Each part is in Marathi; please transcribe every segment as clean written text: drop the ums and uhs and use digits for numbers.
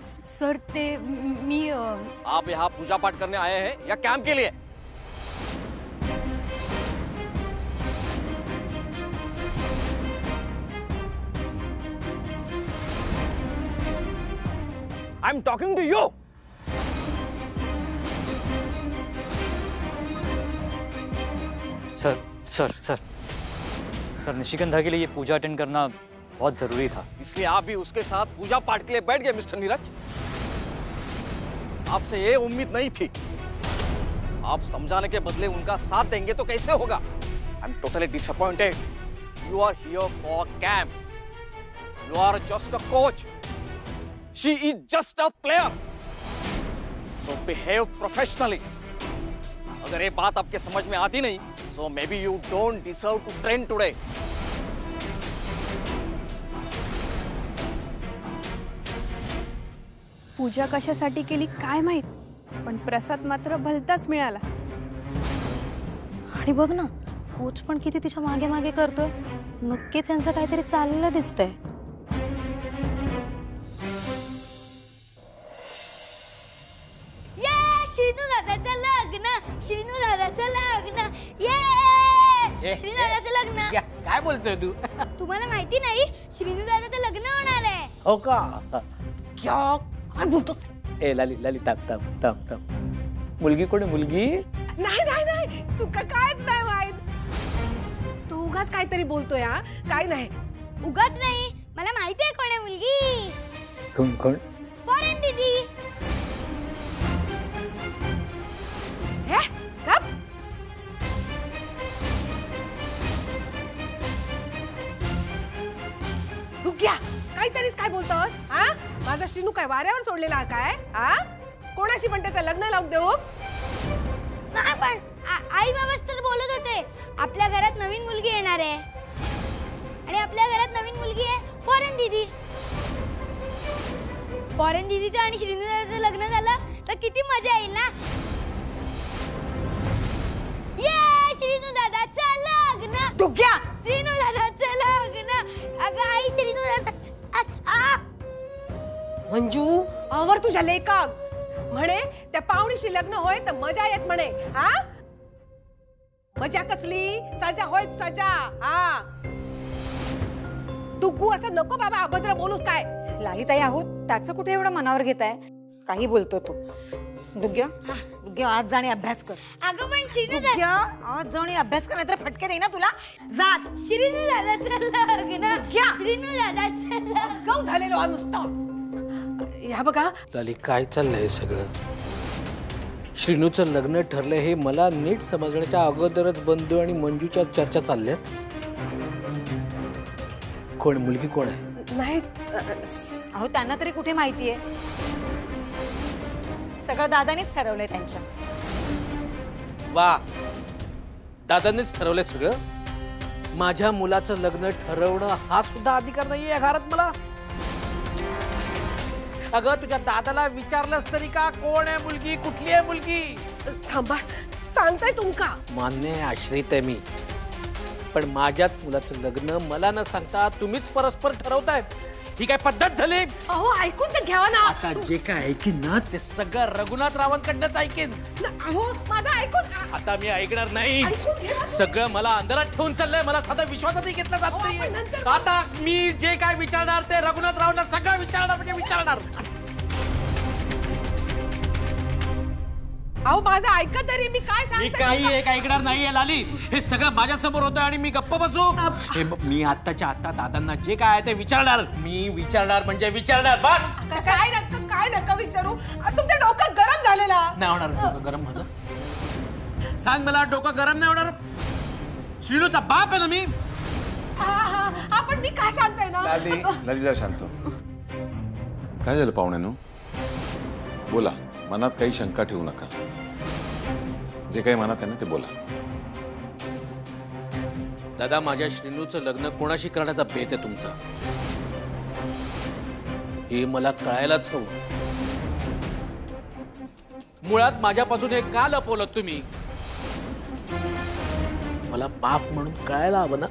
सर ते मी आप यहाँ पूजा पाठ करने आए हैं या कैंप के लिए? I am talking to you. Sir sir sir sir Nishigandha के लिए ये पूजा अटेंड करना बहुत जरूरी था, इसलिए आप भी उसके साथ पूजा पाठ के लिए बैठ गए मिस्टर नीरज। आपसे ये उम्मीद नहीं थी। आप समझाने के बदले उनका साथ देंगे तो कैसे होगा? I am totally disappointed. You are here for camp, you are just a coach, she is just a player, so behave professionally. अगर ये बात आपके समझ में आती नहीं, so maybe you don't deserve to train today. पूजा कशासाठी केली काय माहित, पण प्रसाद मात्र भलताच मिळाला। आणि बघ ना, कोच पण किती तिच्या मागे मागे करतोय। नक्कीच यांचं काहीतरी चाललेलं दिसतंय। श्रीनू दादाचं लग्न, श्रीनू दादाचं लग्न, ये श्रीनू दादाचं लग्न। काय बोलतोय तू? तुम्हाला माहिती नाही, श्रीनू दादाचं लग्न होणार आहे। हो का? क्या काय बोलतोस? ए लाली लाली थांब थांब थांब थांब। मुलगी कोण आहे मुलगी? नाही नाही नाही, तुका कायच नाही माहित। तू उगाच काहीतरी बोलतोय हा, काय नाही। उगाच नाही, मला माहिती आहे कोण आहे मुलगी। कोण कोण? फॉरेन दीदी। हे गप। तू क्या काहीतरीच काय बोलतोस हा? माझा श्रीनू काय वाऱ्यावर सोडलेला काय हा? कोणाशी पण त्याचं लग्न लावून देऊ? नाही पण आई बाबाच तर बोलत होते, आपल्या घरात नवीन मुलगी येणार आहे आणि आपल्या घरात नवीन मुलगी आहे फॉरेन दीदी। फॉरेन दीदीचं आणि श्रीनू दादाचं लग्न झालं तर किती मजा येईल ना। ये श्रीनू दादाचं लग्न। तू क्या? श्रीनू दादाचं लग्न। अगं आई श्रीनू दादाचं मंजू आवर तुझ्या लेकाक म्हणे त्या पाहुणीशी लग्न होय तर मजा येत म्हणे हा? मजा कसली? सजा होय सजा हा। तू असं नको बाबा अभद्र बोलूस काय? लालिताई आहोत, त्याचं कुठे एवढं मनावर घेताय? काही बोलतो तो। दुग्ग्या दुग्ग्या आज जाणे अभ्यास कर। अगं पण श्रीनू दुग्ग्या आज जाणे अभ्यास कर, नाहीतर फटके देईन ना तुला। जात श्रीनू दादाचं लग्न। श्रीनू दादाचं लग्न। गाव झालेलो हा नुसता। या बघा लाली काय चाललंय सगळं? श्रीनूचं लग्न ठरलं हे मला नीट समजण्याच्या अगोदरच बंधू आणि मंजूच्या चर्चा चालल्यात। कोण मुलगी कोण आहे? नाही अहो त्यांना तरी कुठे माहितीये? सगळं दादानीच ठरवलंय त्यांच्या। वा, दादांनीच ठरवलंय सगळं? माझ्या मुलाचं लग्न ठरवणं हा सुद्धा अधिकार नाहीये या घरात मला? अगं तुझ्या दादाला विचारलंस तरी का कोण आहे मुलगी, कुठली आहे मुलगी? थांबा सांगताय तुमका। मान्य आहे, आश्रित आहे मी, पण माझ्याच मुलाचं लग्न मला न सांगता तुम्हीच परस्पर ठरवताय, ही काय पद्धत झाली? अहो ऐकून तर घ्यावा ना। आता जे काय ऐकीन ना ते सगळं रघुनाथ रावांकडनंच ऐकेन। अहो माझं ऐकून। आता मी ऐकणार नाही। ऐकून घ्या। सगळं मला अंधारात ठेवून चाललंय, मला साधा विश्वासातही घेतला जात नाही। आता मी जे काय विचारणार ते रघुनाथ रावांना सगळं विचारणार म्हणजे विचारणार। अहो माझं ऐका तरी, मी काय मी सांगते? काही एक ऐकणार नाहीये लाली, हे सगळं माझ्या समोर होतं आणि मी गप्प बसू? मी आत्ताच्या आत्ता दादांना जे काय आहे ते विचारणार। मी विचारणार म्हणजे विचारणार, बस। काय नका विचारू, तुमचं डोकं गरम झालेला। नाही होणार डोकं गरम माझं? सांग मला, डोकं गरम नाही होणार? श्रीनूचा बाप आहे ना मी। आपण मी काय सांगताय ना? लाली जा शांत। काय झालं पाहुण्यानो? बोला, मनात काही शंका ठेवू नका, जे काही मनात आहे ना ते बोला। दादा, माझ्या श्रीनूचं लग्न कोणाशी करण्याचा बेत आहे तुमचा? हे मला कळायलाच हवं। मुळात माझ्यापासून हे का लपवलं तुम्ही? मला बाप म्हणून कळायला हवं ना?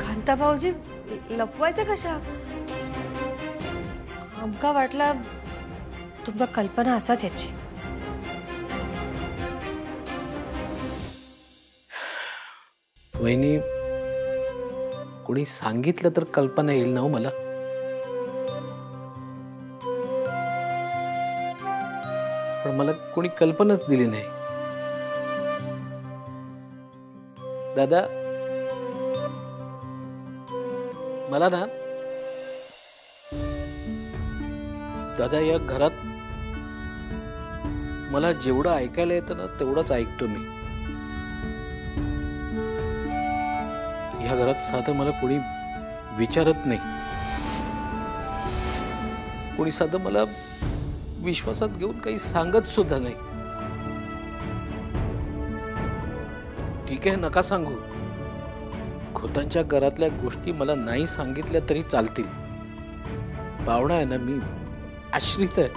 कांता भाऊजी लपवायचं कशा? आमका वाटला तुमका कल्पना असा त्याची. वहिनी कोणी सांगितलं तर कल्पना येईल ना हो मला. पण मला कोणी कल्पनाच दिली नाही. दादा मला ना दादा या घरात मला जेवढं ऐकायला येतं ना तेवढंच ऐकतो मी. या घरात साधं मला कोणी विचारत नाही. कोणी साधं मला विश्वासात घेऊन काही सांगत सुद्धा नाही. ठीक आहे नका सांगू. खोतांच्या घरातल्या गोष्टी मला नाही सांगितल्या तरी चालतील. पाहुणा आहे ना मी, आश्रित आहे.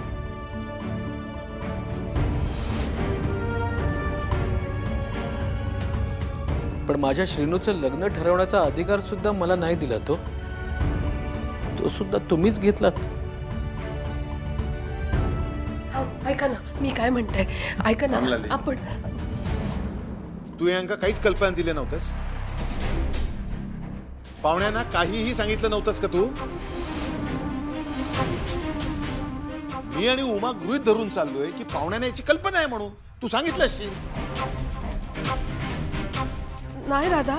पण माझ्या श्रीनूचं लग्न ठरवण्याचा अधिकार सुद्धा मला नाही दिला. तो सुद्धा तुम्हीच घेतलात. ऐका ना मी काय म्हणते, ऐका ना आपण. तू यांका काहीच कल्पना दिली नव्हतंस. पाहुण्यांना काहीही सांगितलं नव्हतंस का तू? मी आणि उमा गृहीत धरून चाललोय की पाहुण्यांना याची कल्पना आहे म्हणून. तू सांगितलं असशील. नाही दादा,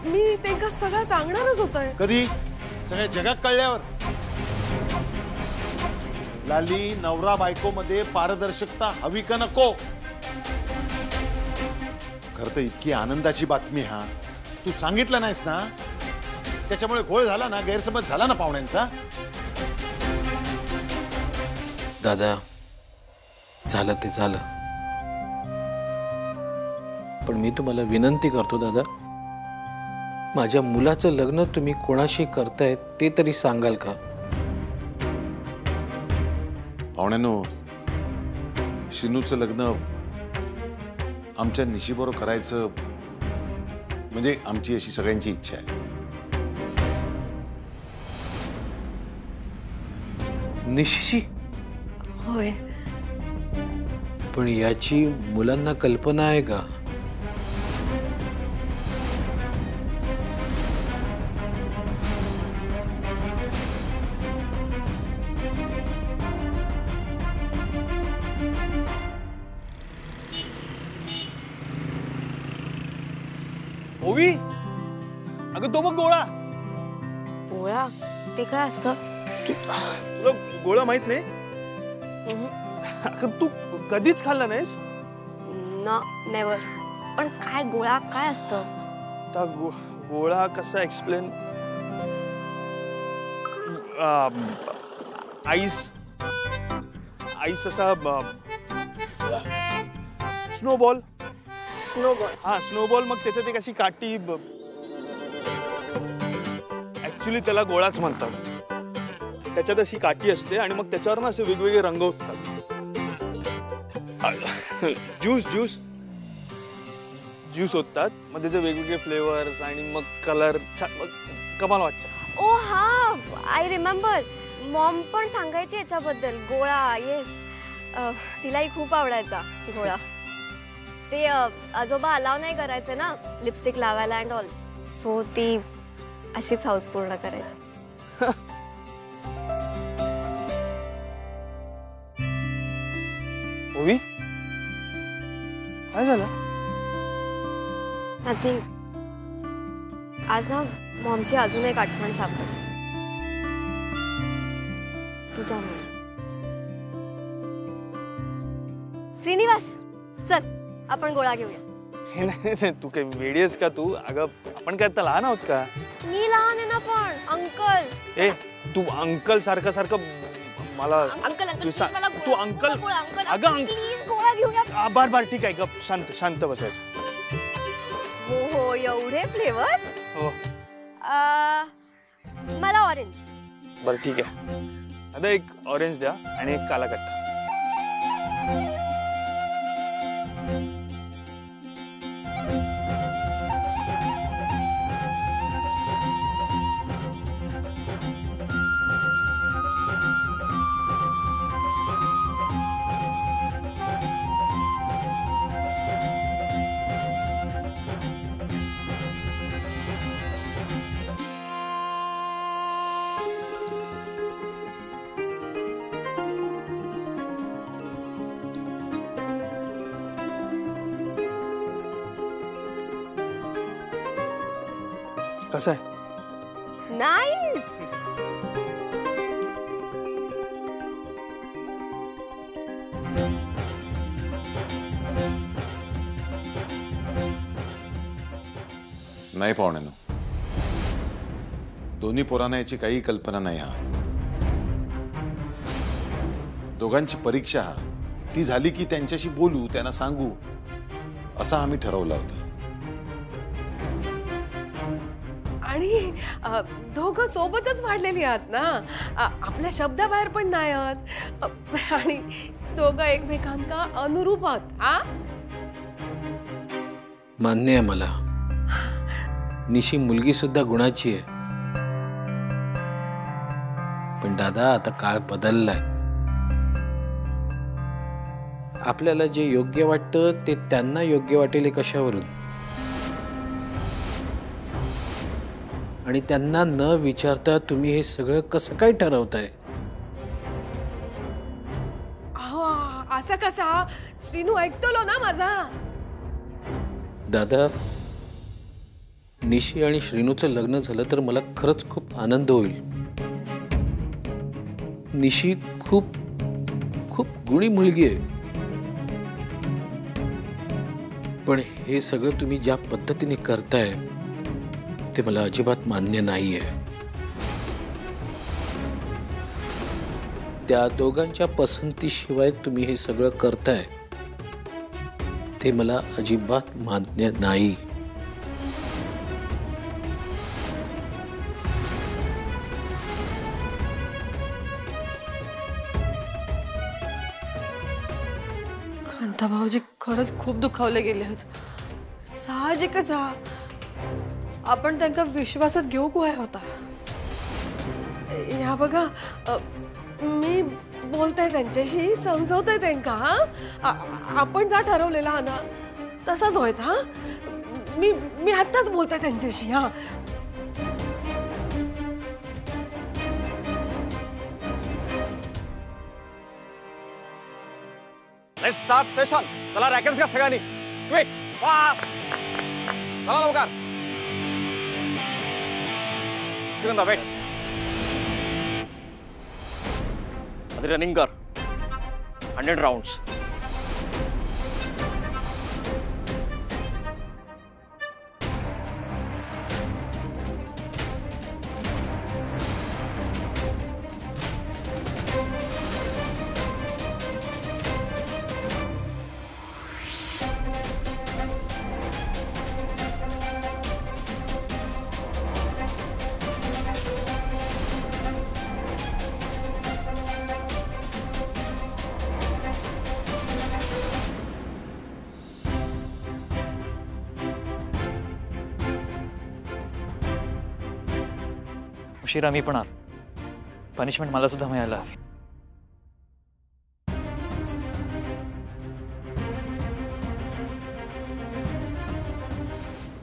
मी त्यांना सगळं सांगणारच होतोय. कधी? सगळ्या जगात कळल्यावर. लाली, नवरा बायको मध्ये पारदर्शकता हवी का नको? खरं तर इतकी आनंदाची बातमी. हा तू सांगितलं नाहीस ना, त्याच्यामुळे घोळ झाला ना, गैरसमज झाला ना पाहुण्यांचा. दादा झालं ते झालं. पण मी तुम्हाला विनंती करतो दादा, माझ्या मुलाचं लग्न तुम्ही कोणाशी करताय ते तरी सांगाल का? पाहुण्यांनो, शिनूचं लग्न आमच्या निशीबरोबर करायचं म्हणजे आमची अशी सगळ्यांची इच्छा आहे. निशीशी? होय. पण याची मुलांना कल्पना आहे का? ओवी, अगं तो बघ गोळा. गोळा ते काय असतं? तुला गोळा माहित नाही? अगं तू कधीच खाल्ला नाहीस? नेवर. पण काय गोळा काय असतं? आता गोळा कसा एक्सप्लेन? आईस असा स्नोबॉल. स्नोबॉल. हा स्नोबॉल. मग त्याच्यात एक अशी काठी. ऍक्च्युली त्याला गोळाच म्हणतात. त्याच्यात अशी काठी असते आणि मग त्याच्यावर ना असे वेगवेगळे रंग होतात. ज्यूस होतात. मग त्याचे वेगवेगळे फ्लेवर्स आणि मग कलर. कमाल वाटतं. ओ हा, आय रिमेंबर. मॉम पण सांगायची याच्याबद्दल. गोळा. येस, तिलाही खूप आवडायचा गोळा. ते आजोबा अलाव नाही करायचे ना लिपस्टिक लावायला अँड ऑल. सो ती अशीच हाऊस पूर्ण करायची. ओवी, काय झालं? नथिंग. आज ना मॉमची अजून एक आठवण सापडली. तुझ्यामुळे. श्रीनिवास, चल आपण गोळा घेऊया. नाही, तू काही वेडी आहेस का तू? अगं आपण काय आता लहान आहोत का? मी लहान आहे ना पण. अंकल. ए तू अंकल सारखं सारखं मला. अंकल तू अंकल. अगं प्लीज गोळा घेऊया. बार ठीक आहे. गप शांत शांत बसायचं. हो हो, एवढे फ्लेवर. हो. मला ऑरेंज. बरं ठीक आहे. आता एक ऑरेंज द्या आणि एक काला कट्टा. कसं आहे? नाईस. नाही पाहुण्यानो, दोन्ही पोरांना याची काही कल्पना नाही. हा दोघांची परीक्षा ती झाली की त्यांच्याशी बोलू, त्यांना सांगू असं आम्ही ठरवलं होतं. आणि दोघं सोबतच वाढलेली आहात ना, आपल्या शब्दाबाहेर पण नाही आहात, आणि दोघं एकमेकांका अनुरूप आहात. आ मान्य आहे मला, निशी मुलगी सुद्धा गुणाची आहे. पण दादा, आता काळ बदललाय. आपल्याला जे योग्य वाटतं ते त्यांना योग्य वाटेल हे कशावरून? आणि त्यांना न विचारता तुम्ही हे सगळं कसं काय ठरवताय? अहो, असा कसा? श्रीनू ऐकतोलो ना माझा. दादा, निशी आणि श्रीनूचं लग्न झालं तर मला खरंच खूप आनंद होईल. निशी खूप खूप गुणी मुलगी आहे. पण हे सगळं तुम्ही ज्या पद्धतीने करताय ते मला अजिबात मान्य नाहीये. त्या दोघांच्या पसंतीशिवाय तुम्ही हे सगळं करताय ते मला अजिबात मान्य नाही. कांता भाऊजी खरंच खूप दुखावले गेले आहेत. साहजिकच हा, आपण त्यांना विश्वासात घेऊ काय होता. या बघा, मी बोलताय त्यांच्याशी, समजवतोय त्यांना. आपण जा ठरवलेला हा ना तसाच होत. हा, मी आत्ताच बोलताय त्यांच्याशी. हा, लेट्स स्टार्ट सेशन. चला रॅकेट्स घ्या सगळ्यांनी. Quick, fast. चला लवकर. श्रीगंधा वेट. आधी रनिंग कर. 100 राउंड्स. उशिरा मी पण आलो. पनिशमेंट मला सुद्धा मिळालं.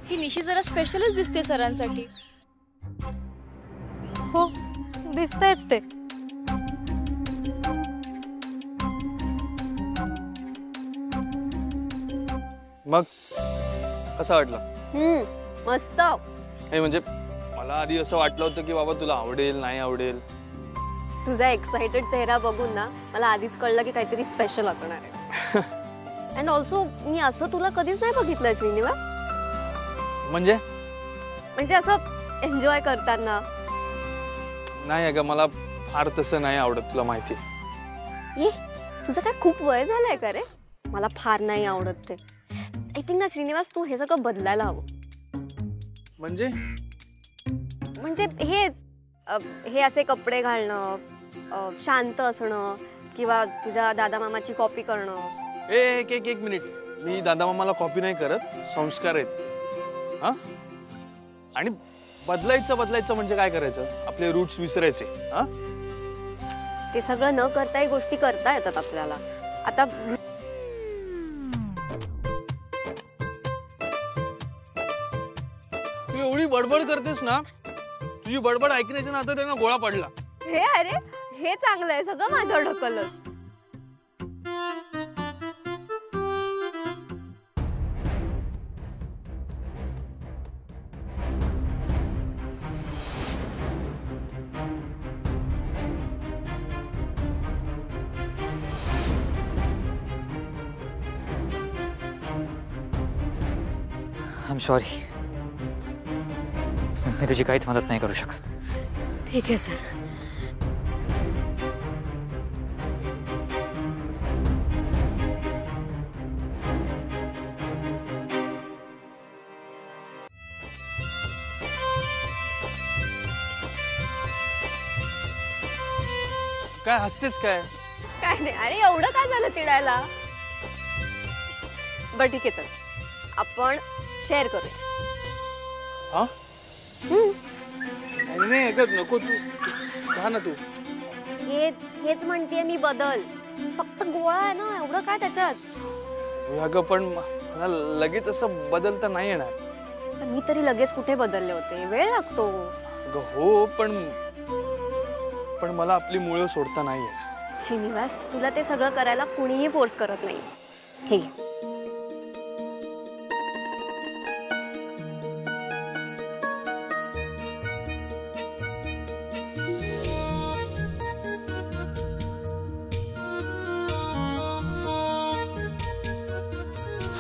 ही निशी जरा स्पेशलच दिसते सरांसाठी. हो, दिसतंयच ते. मग कसं वाटलं? मस्त. हे म्हणजे मला आधी असं वाटलं होतं की बाबा तुला आवडेल नाही आवडेल. तुझा एक्साइटेड चेहरा बघून ना मला आधीच कळलं की काहीतरी स्पेशल असणार आहे. अँड ऑल्सो मी असं तुला कधीच नाही बघितलं श्रीनिवास. म्हणजे असं एन्जॉय करताना. नाही अगं, मला फार तसं नाही आवडत, तुला माहिती. ये, तुझं काय खूप वय झालंय का रे? मला फार नाही आवडत ते. आय थिंक ना श्रीनिवास, तू हे सगळं बदलायला हवं. म्हणजे हे असे कपडे घालणं, शांत असणं, किंवा तुझ्या दादा मामाची कॉपी करणं. एक मिनिट. मी दादा मामाला कॉपी नाही करत, संस्कार आहेत. हा, आणि बदलायचं म्हणजे काय करायचं? आपले रूट्स विसरायचे. हा, ते सगळं न करताही गोष्टी करता येतात आपल्याला. आता तू एवढी बडबड करतेस ना, तुझी बडबड ऐकण्याच्या नातं त्यांना गोळा पडला. हे अरे, हे चांगलं आहे, सगळं माझ्यावर ढकललंस. I'm sorry. मी तुझी काहीच मदत नाही करू शकत. ठीक आहे सर. काय हसतेस काय? काय नाही. अरे एवढं काय झालं चिडायला? बरं ठीक आहे, चल आपण शेअर करूया. हा नाही ऐकत, नको तू का ना तू. हेच म्हणतेय मी, बदल. फक्त गोळा आहे ना, एवढं काय त्याच्यात? अगं पण मला लगेच असं बदलता नाही येणार. मी तरी लगेच कुठे बदलले होते, वेळ लागतो. अगं हो, पण मला आपली मुळं सोडता नाही येणार. श्रीनिवास, तुला ते सगळं करायला कुणीही फोर्स करत नाही. हे घे.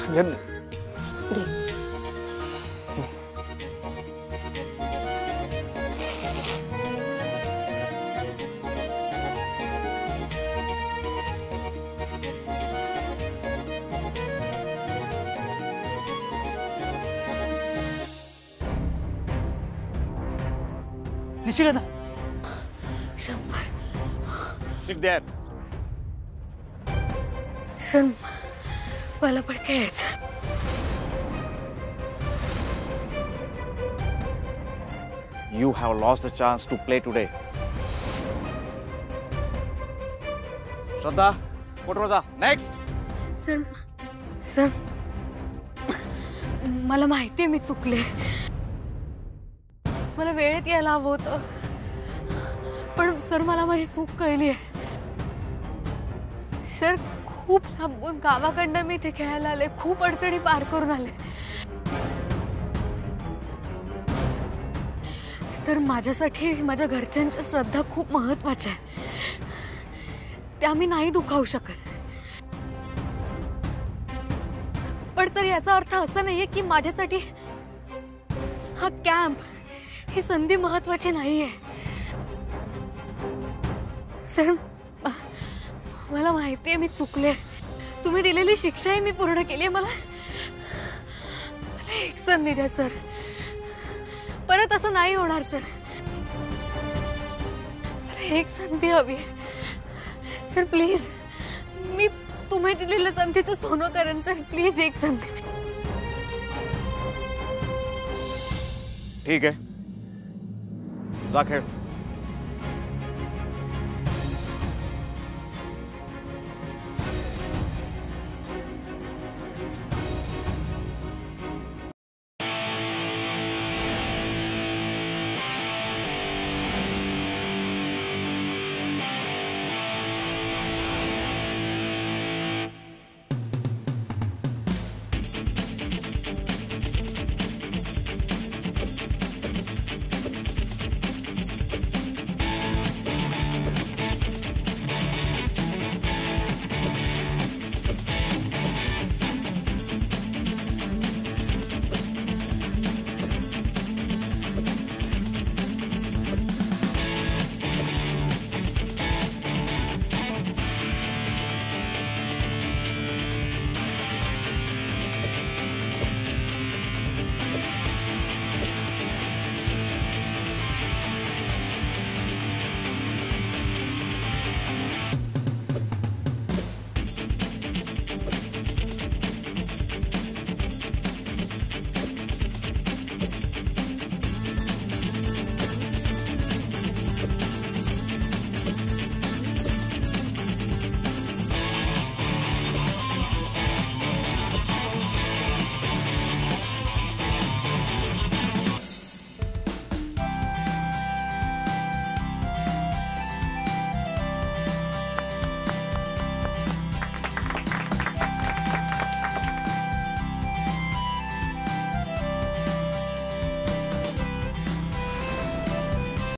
अगं, निशिगंधा. 100. Sit there. सर मला पण काय यायचं. You have lost the chance to play today. Shraddha, Kotroza, next. Sir मला माहिती आहे मी चुकले. मला वेळेत यायला हवं होतं, पण सर मला माझी चूक कळली आहे. सर खूप लांबून गावाकडनं मी इथे खेळायला आले, खूप अडचणी पार करून आले. सर माझ्यासाठी माझ्या घरच्यांच्या श्रद्धा खूप महत्वाच्या आहे, त्या मी नाही दुखावू शकत. पण सर याचा अर्थ असा नाहीये की माझ्यासाठी हा कॅम्प, ही संधी महत्वाची नाहीये. सर मला माहिती आहे मी चुकले, तुम्ही दिलेली शिक्षाही मी पूर्ण केली आहे. मला एक संधी द्या सर, परत असं नाही होणार सर. मला एक संधी हवी सर, प्लीज. मी तुम्ही दिलेल्या संधीचं सोनं करेन सर, प्लीज एक संधी. ठीक है, जा खेळ.